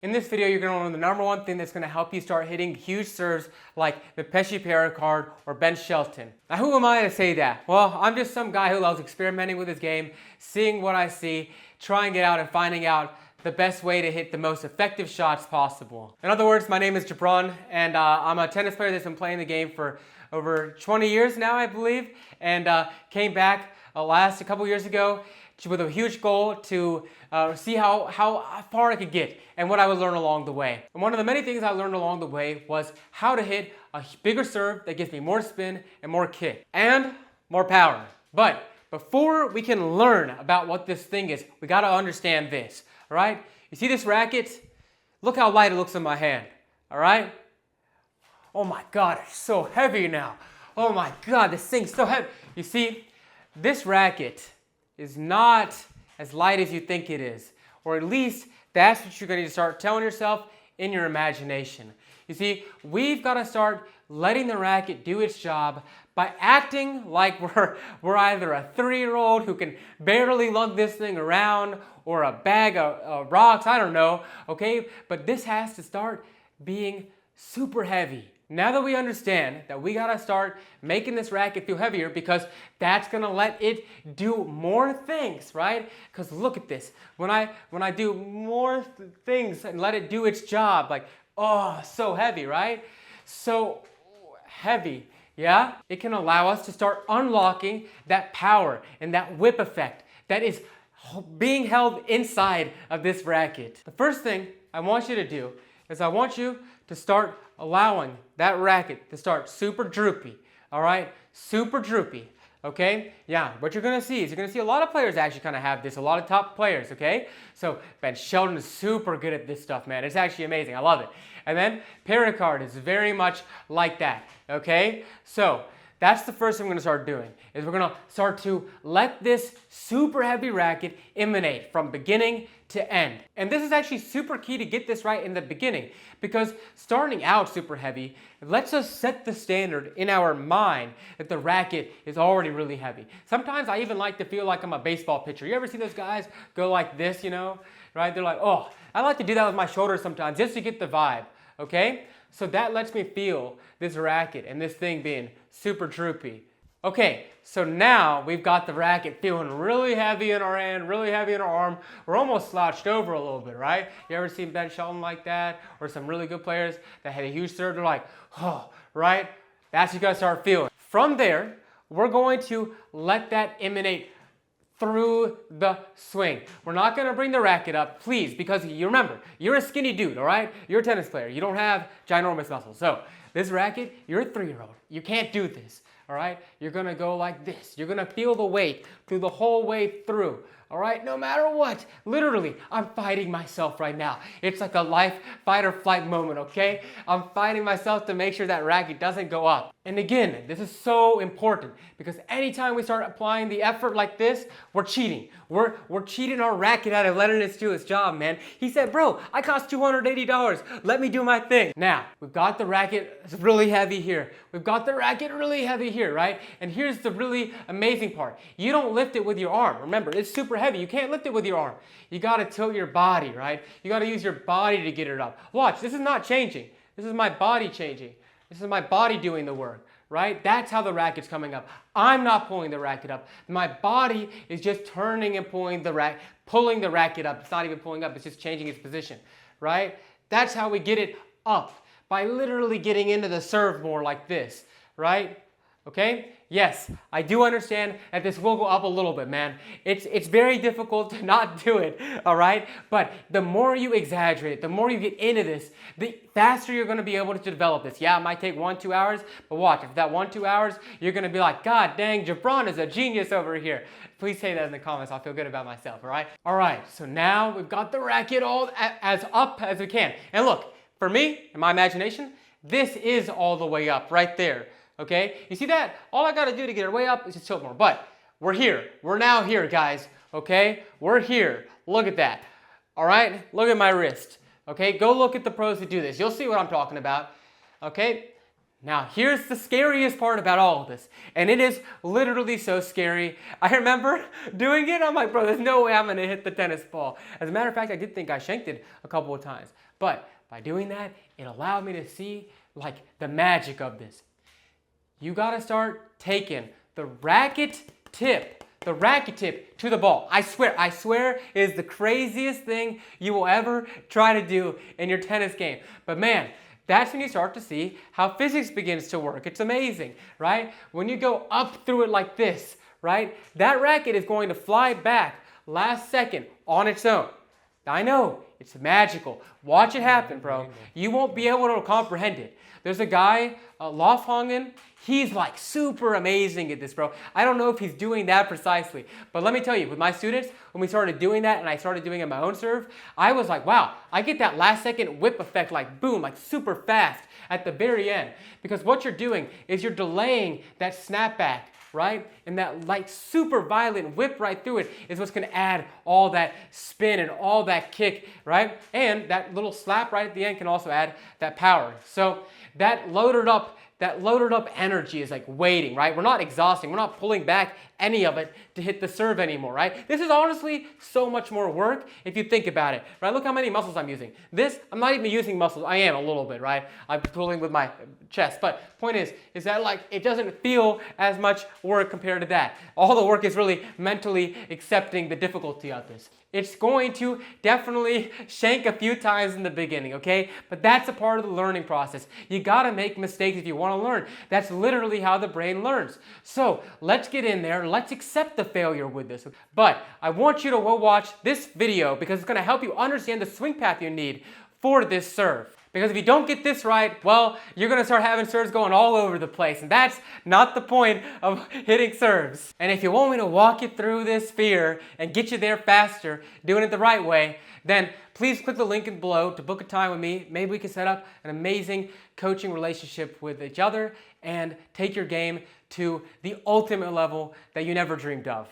In this video, you're going to learn the number one thing that's going to help you start hitting huge serves like the Mpetshi Perricard or Shelton. Now, who am I to say that? Well, I'm just some guy who loves experimenting with his game, seeing what I see, trying it out and finding out the best way to hit the most effective shots possible. In other words, my name is Gibran, and I'm a tennis player that's been playing the game for over 20 years now, I believe, and came back a couple years ago with a huge goal to see how far I could get and what I would learn along the way. And one of the many things I learned along the way was how to hit a bigger serve that gives me more spin and more kick and more power. But before we can learn about what this thing is, we got to understand this, all right? You see this racket? Look how light it looks in my hand, all right? Oh my God, it's so heavy now. Oh my God, this thing's so heavy. You see, this racket is not as light as you think it is. Or at least that's what you're going to start telling yourself in your imagination. You see, we've got to start letting the racket do its job by acting like we're either a 3-year-old who can barely lug this thing around or a bag of rocks, I don't know, okay? But this has to start being super heavy. Now that we understand that we gotta start making this racket feel heavier because that's gonna let it do more things, right? Because look at this. When I do more things and let it do its job, like, oh, so heavy, right? So heavy, yeah? It can allow us to start unlocking that power and that whip effect that is being held inside of this racket. The first thing I want you to do is I want you to start allowing that racket to start super droopy, all right? Super droopy, okay? Yeah, what you're gonna see is you're gonna see a lot of players actually kind of have this, a lot of top players, okay? So, Shelton is super good at this stuff, man. It's actually amazing, I love it. And then Perricard is very much like that, okay? So, that's the first thing we're gonna start doing, is we're gonna start to let this super heavy racket emanate from beginning to end. And this is actually super key to get this right in the beginning, because starting out super heavy lets us set the standard in our mind that the racket is already really heavy. Sometimes I even like to feel like I'm a baseball pitcher. You ever see those guys go like this, you know, right? They're like, oh, I like to do that with my shoulders sometimes just to get the vibe, okay? So that lets me feel this racket and this thing being super droopy. Okay, so now we've got the racket feeling really heavy in our hand, really heavy in our arm. We're almost slouched over a little bit, right? You ever seen Shelton like that? Or some really good players that had a huge serve, they're like, oh, right? That's what you gotta start feeling. From there, we're going to let that emanate through the swing. We're not gonna bring the racket up, please, because you remember, you're a skinny dude, all right? You're a tennis player. You don't have ginormous muscles. So this racket, you're a 3-year-old. You can't do this, all right? You're gonna go like this. You're gonna feel the weight through the whole way through, all right? No matter what. Literally, I'm fighting myself right now. It's like a life fight or flight moment, okay? I'm fighting myself to make sure that racket doesn't go up. And again, this is so important because anytime we start applying the effort like this, we're cheating. We're cheating our racket out of letting it do its job, man. He said, bro, I cost $280. Let me do my thing. Now, we've got the racket really heavy here. We've got the racket really heavy here, right? And here's the really amazing part. You don't lift it with your arm. Remember, it's super heavy. You can't lift it with your arm. You gotta tilt your body, right? You gotta use your body to get it up. Watch, this is not changing. This is my body changing. This is my body doing the work, right? That's how the racket's coming up. I'm not pulling the racket up. My body is just turning and pulling the racket up. It's not even pulling up, it's just changing its position, right? That's how we get it up, by literally getting into the serve more like this, right? Okay? Yes, I do understand that this will go up a little bit, man. It's very difficult to not do it, all right? But the more you exaggerate it, the more you get into this, the faster you're gonna be able to develop this. Yeah, it might take 1-2 hours, but watch, if that 1-2 hours, you're gonna be like, God dang, Gibran is a genius over here. Please say that in the comments, I'll feel good about myself, all right? All right, so now we've got the racket all as up as we can. And look, for me, in my imagination, this is all the way up right there. Okay, you see that? All I gotta do to get it way up is just tilt more. But we're here. We're now here, guys. Okay, we're here. Look at that. All right, look at my wrist. Okay, go look at the pros who do this. You'll see what I'm talking about. Okay, now here's the scariest part about all of this. And it is literally so scary. I remember doing it. I'm like, bro, there's no way I'm gonna hit the tennis ball. As a matter of fact, I did think I shanked it a couple of times. But by doing that, it allowed me to see like the magic of this. You gotta start taking the racket tip to the ball. I swear it is the craziest thing you will ever try to do in your tennis game. But man, that's when you start to see how physics begins to work. It's amazing, right? When you go up through it like this, right? That racket is going to fly back last second on its own. I know, it's magical. Watch it happen, bro. You won't be able to comprehend it. There's a guy, Lofhangen, he's like super amazing at this, bro. I don't know if he's doing that precisely, but let me tell you, with my students, when we started doing that and I started doing it my own serve, I was like, wow, I get that last second whip effect, like boom, like super fast at the very end. Because what you're doing is you're delaying that snapback, right? And that like super violent whip right through it is what's going to add all that spin and all that kick, right? And that little slap right at the end can also add that power. So that loaded up energy is like waiting, right? We're not exhausting. We're not pulling back any of it to hit the serve anymore, right? This is honestly so much more work if you think about it, right? Look how many muscles I'm using. This, I'm not even using muscles. I am a little bit, right? I'm pulling with my chest. But point is that like it doesn't feel as much work compared to that. All the work is really mentally accepting the difficulty of this. It's going to definitely shank a few times in the beginning, okay? But that's a part of the learning process. You gotta make mistakes if you wanna learn. That's literally how the brain learns. So let's get in there. Let's accept the failure with this. But I want you to go watch this video because it's gonna help you understand the swing path you need for this serve. Because if you don't get this right, well, you're going to start having serves going all over the place. And that's not the point of hitting serves. And if you want me to walk you through this fear and get you there faster, doing it the right way, then please click the link below to book a time with me. Maybe we can set up an amazing coaching relationship with each other and take your game to the ultimate level that you never dreamed of.